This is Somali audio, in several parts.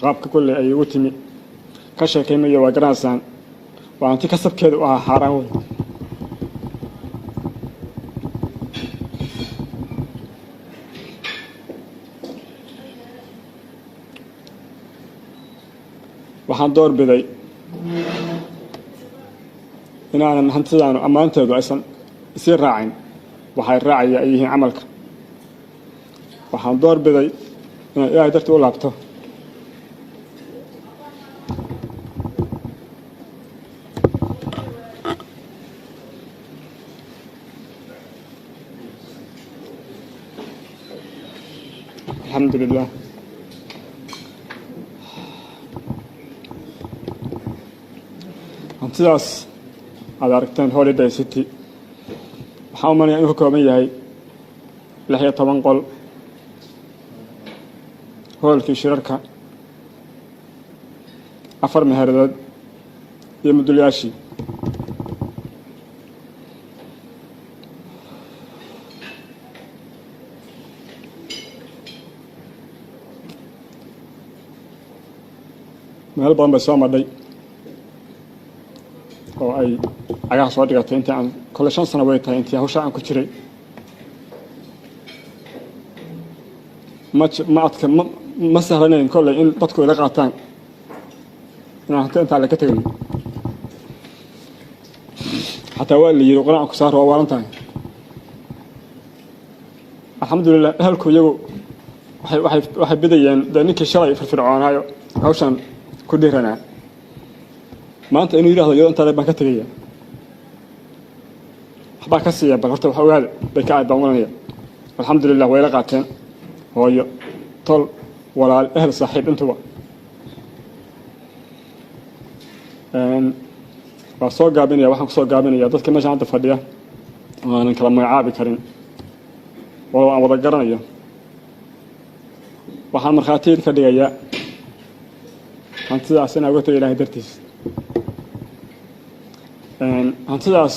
qaabka kulle ay ugu timi ka sheekaymayo waa garanaysan waa anti kasabkeedu ah xaraan weyn waxaan door biday inaanan hantidaanu ammaanteedu aysan isii raacin waxay raacaya ay yihiin camalka waxaan door biday inaan ilaahay dartii u laabto alxamdulilah hantidaas aad aragteen Holiday City waxaa umanayaa inuu ka kooban yahay 16 qol hoolkii shirarka 4 meheradood iyo mudulayaashii meel badan bay soo madhay oo ay cagaha soo dhigatay intii aan kole 5 sano way tahay intii hawsha aan ku jiray ma adka ma sahlanayn kole in dadku ila qaataan inaan inta la ka tagay xataa waa la yiri quraan ku saar waa waalantahay alxamdulillah halku iyagu waxay bidayeen ninkii shalay firfircoonaayo hawshan ku dhiranaa maanta inuu yiraahdo iyadoo inta baan ka tagaya waxba ka siiya bal horta waxa ogaada bay ka aadanaya alxamdulillah way la qaateen hooyo tol walaal ehl saaxiib intuba waa soo gaabinaya waxaan ku soo gaabinaya dadka meesha hadda fadhiya aanan kala magacaabi karin wala aan wada garanayo waxaan markhaati ka dhigayaa hantidaas inaan uga tagay ilaahay dartiis hantidaas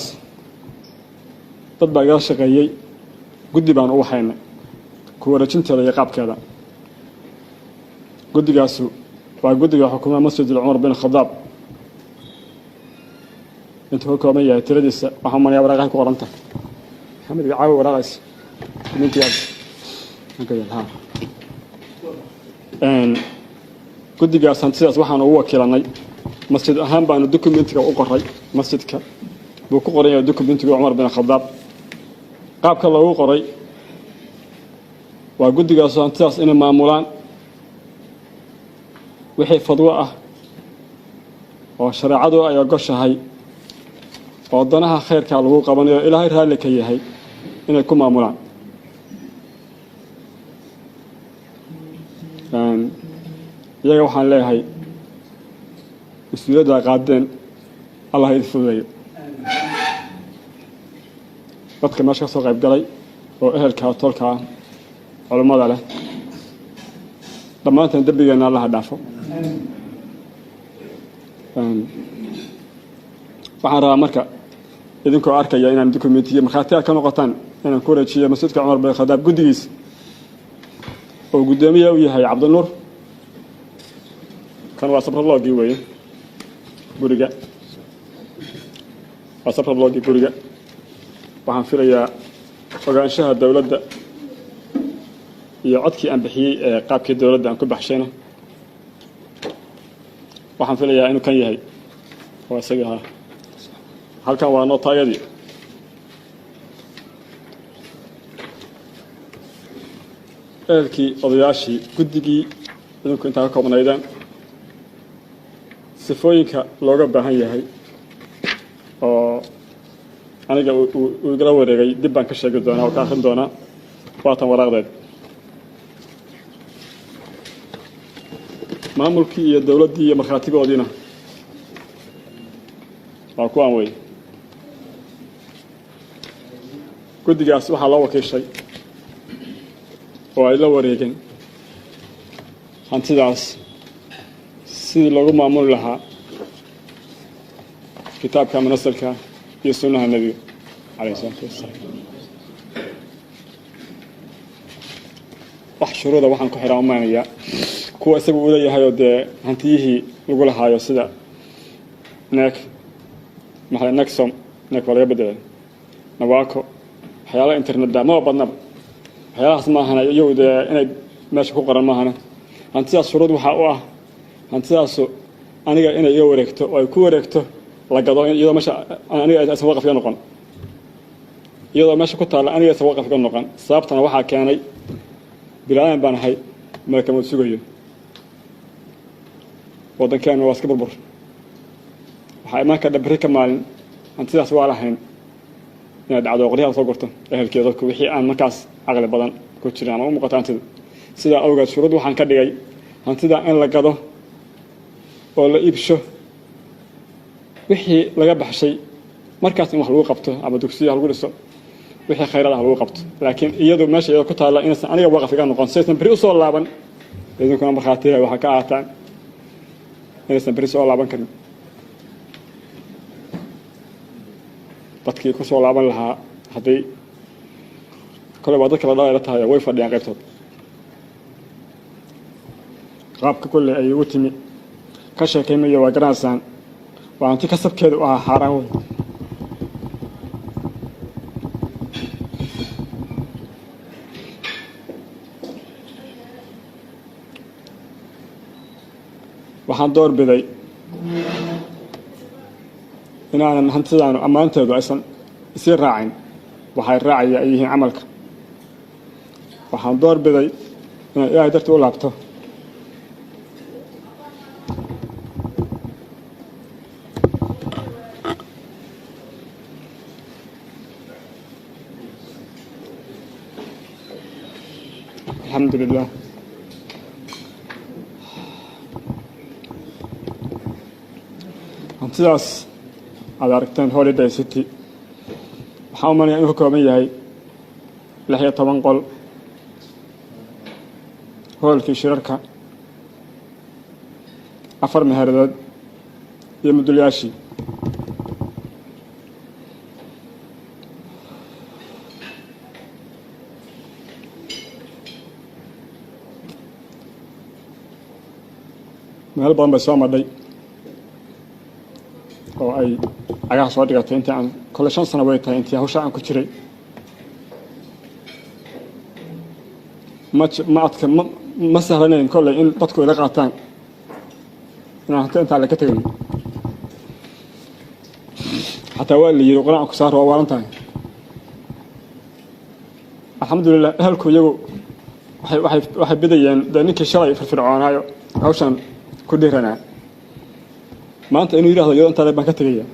dad baa iga shaqeeyay guddi baan u waxaynay ku wareejinteeda iyo qaabkeeda guddigaasu waa guddiga xukuumadda Masjid Umar bin Khattab inta uu kooban yahay tiradiisa waxaa maraya waraaqaha ku qoranta Maxamed Caawi waraaqaas ninkiyaas ha guddigaas hantidaas waxaan ugu wakiilanay masjid ahaan baanu documentiga u qoray masjidka buu ku qoran yahay documentiga Umar bin Khattab qaabka loogu qoray waa guddigaas hantidaas inay maamulaan wixii fadwo ah oo shariicadu ay ogoshahay oo danaha khayrka lagu qabanayo ilaahay raali ka yahay inay ku maamulaan iyaga waxaan leeyahay مسؤولية قادين الله يدفعه dadka meesha soo qayb galay oo ehelka tolka culimada leh dhamaanteen dambigeena Allah dhaafo waxaan rabaa marka idinkoo arkaya inaan dokumentiyo markhaati ka noqotaan inaan ku wareejiyo masjidka Umar bin Khattab guddigiis oo gudoomiye u yahay Cabdinuur kan waa sabraloogi weeye guriga asafar loogi guriga waxaan filayaa ogaanshaha dawladda iyo codkii aan bixiyay ee qaabkii dawladda aan ku baxshayna waxaan filayaa inuu kan yahay oo isaga halkan waa nootayadii eelkii odayaashii guddigii idinku intaa ka koobnaydaan sifooyinka looga baahan yahay oo aniga uu igala wareegay dib baan ka sheegi doonaa oo ka akhrin doonaa waatan waraaqdeed maamulkii iyo dawladdii iyo markhaatigoodiina waa kuwaan wey guddigaas waxaa loo wakiishay oo ay la wareegeen hantidaas sidii loogu maamuli lahaa kitaabka manasalka iyo sunnaha nebiga calayhi salaatu wasalaam wax shuruuda waxaan ku xiraa umaanaya kuwa isagu uu leeyahay oo dee hantiyihii lagu lahaayo sida nexom waa laga bedelay nawaco waxyaalaha internetda maba badnaba waxyaalahaas maahana iyagu dee inay meesha ku qoran maahana hantidaas shuruud waxaa u ah hantidaasu aniga inay iga wareegto oo ay ku wareegto la gado iyadoo meesha aniga aysan waqaf iga noqon iyadoo meesha ku taalla aniga aysan waqaf iga noqon sababtana waxaa keenay bilaadan baan ahay malakama sugayo waddankeena waa iska burbur waxaa imaan kadha berri ka maalin hantidaas waa lahayn inaad dhacdo qoryaha soo gurto ehelkeeda dadku wixii aan markaas caqli badan ku jirin ama u muuqato hantida sidaa awgeed shuruud waxaan ka dhigay hantida in la gado oo la iibsho wixii laga baxshay markaas in wax lagu qabto ama dugsiya lagu dhiso wixii khayraad ah lagu qabto laakiin iyadu meesha iyada ku taalla inaysan aniga waqaf iga noqon saysan beri u soo laaban idinkuna markhaatiya waxaa ka aataan inaysan beri soo laaban karin dadkii ku soo laaban lahaa haddii kole waa dadka la dhalayla tahay way fadhiyaan qaybtood qaabka kolley ay ugu timi ka sheekaymayo waa garanaysaan waa hanti kasabkeedu u ahaa xaaraan weyn waxaan doorbiday inaanan hantidaanu ammaanteedu aysan isii raacin waxay raacaya ay yihiin camalka waxaan doorbiday inaan ilaahay dartii u laabto الحمد لله hantidaas aad aragteen holiday city waxaa u malaya inuu ka kooban yahay 16 qol hoolkii shirarka 4 meheradood iyo mudulyaashii meel badan bay soo madhay oo ay cagaha soo dhigatay intii aan kole 5 sano way tahay intii hawsha aan ku jiray ma sahlanayn kolley in dadku ila qaataan inaan hanta intaa laga tegay xataa waa la yiri quraan ku saaro waa waalan tahay alxamdulilah ehelku iyagu waxay bidayeen ninkii shalay firfircoonaayo hawshan ku dhiranaa maanta inuu yiraahdo iyadoo intaa baan ka tagaya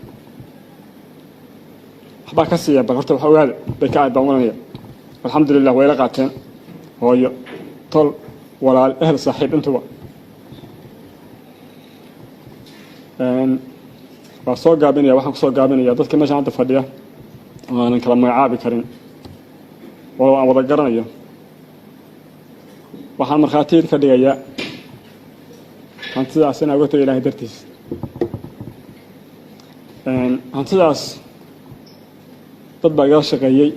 waxbaa ka siiya bal horta wax ogaada bay ka aabanwanaya alxamdulilah way la qaateen hooyo tol walaal ehl saaxiib intuba waa soo gaabinaya waxaan ku soo gaabinaya dadka meesha hadda fadhiya aanan kala magacaabi karin walow aan wada garanayo waxaan markhaatiyeed ka dhigayaa hantidaas inaa uga tagay ilaahay dartiis hantidaas dad baa igala shaqeeyey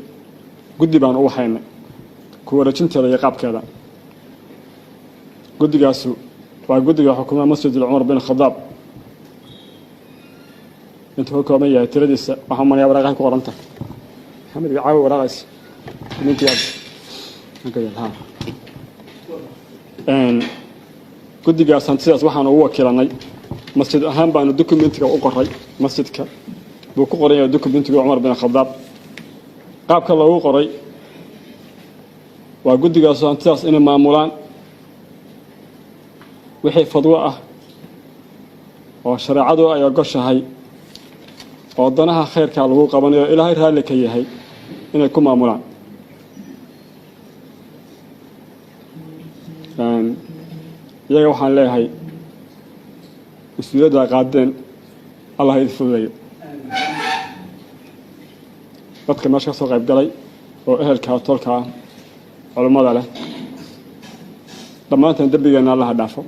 guddi baan u waxaynay ku wareejinteeda iyo qaabkeeda guddigaasu waa guddiga xukuumaha masjid cumar bin khadaab intuu ka kooban yahay tiradiisa waxaan umanayaa waraaqahay ku qoranta maxamed caawi waraaqays ninkiyaas guddigaas hantidaas waxaan ugu wakiilanay masjid ahaan baanu documentiga u qoray masjidka buu ku qoran yahay documentiga cumar bin khadaab qaabka loogu qoray waa guddigaas hantidaas inay maamulaan wixii fadwo ah oo shareecadu ay ogoshahay oo danaha khayrka lagu qabanayo ilaahay raalli ka yahay inay ku maamulaan iyaga waxaan leeyahay mas-uuliyadda qaadeen allah idin fududeeyo dadka meesha ka soo qayb galay oo ehelka tolka ah culummada leh dhammaanteen dembigeenna allaha dhaafo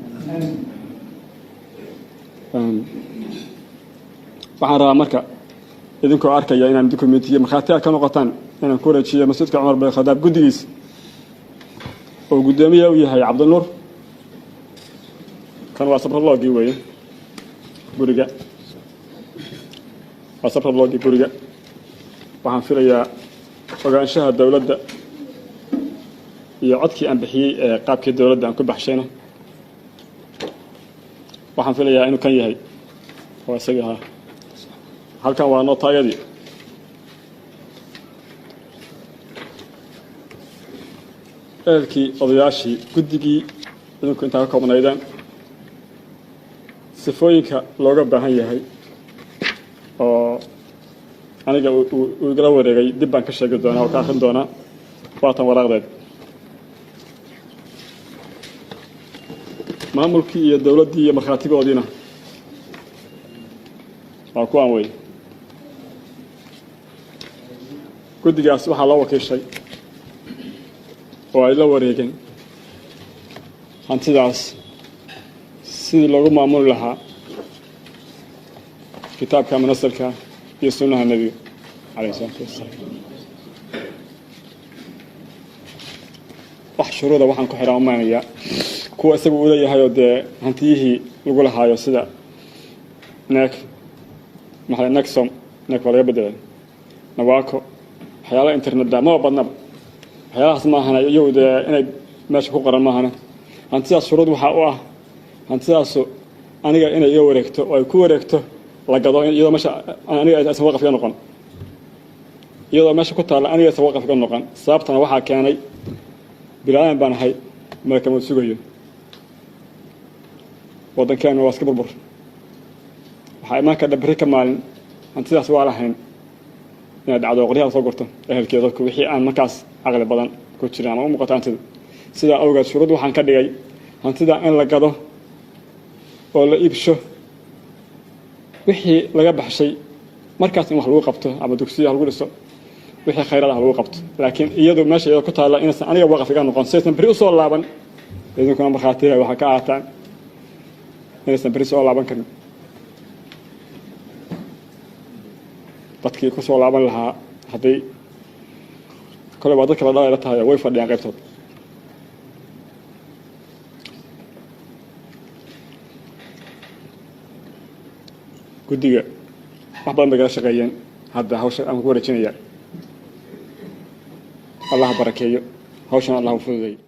waxaan rabaa marka idinkoo arkaya inaan documentiyo markhaatiyaad ka noqotaan inaan ku wareejiyo masjidka cumar bin khadaab guddigiisa oo gudoomiye u yahay Cabdinuur kan waa sabroloogii weeye guriga waa sabroloogii guriga waxaan filayaa ogaanshaha dawladda iyo codkii aan bixiyay ee qaabkii dawladda aan ku baxshayna waxaan filayaa inuu kan yahay oo isaga halkan waa nootayadii eelkii odayaashii guddigii idinku intaa ka koobnaydaan sifooyinka looga baahan yahay oo aniga uu igala wareegay dib baan ka sheegi doonaa oo ka akhrin doonaa waatan waraaqdeed maamulkii iyo dawladdii iyo markhaatigoodiina waa kuwaan wey guddigaas waxaa loo wakiishay oo ay la wareegeen hantidaas sidii loogu maamuli lahaa kitaabka munasalka iyo sunnaha nebiga calayhi salaatu wassalaam wax shuruuda waxaan ku xiran umaanayaa kuwa isagu uu leeyahay oo dee hantiyihii lagu lahaayo sida nexom waa laga bedelay nawaako waxyaalaha internetda maba badnaba waxyaalahaas maahana iyagu dee inay meesha ku qoran maahana hantidaas shuruud waxaa u ah hantidaasu aniga inay iga wareegto oo ay ku wareegto la gado iyadoo meesha aniga aysan waqaf iga noqon iyadoo meesha ku taalla aniga aysan waqaf iga noqon sababtana waxaa keenay bilaadan baan ahay malakama sugayo waddankeena waa iska burbur waxaa imaan kardha berri ka maalin hantidaas waa lahayn inaad dhacdo qoryaha soo gurto ehelkeeda dadku wixii aan markaas caqli badan ku jirin ama u muuqato hantida sidaa awgeed shuruud waxaan ka dhigay hantida in la gado oo la iibsho wixii laga baxshay markaas in wax lagu qabto ama dugsiya lagu dhiso wixii khayraad ah lagu qabto laakiin iyadu meesha iyada ku taalla inaysan aniga waqaf iga noqon saysan berri u soo laaban idinkuna markhaatiga waxaa ka ahaataan inaysan berri soo laaban karin dadkii ku soo laaban lahaa hadday kole waa dadka la dhalay la tahay way fadhiyaan qaybtood guddiga wax badan bay kala shaqeeyeen hadda hawsha aan ku wareejinayaa allah barakeeyo hawshan allah u fududeeyo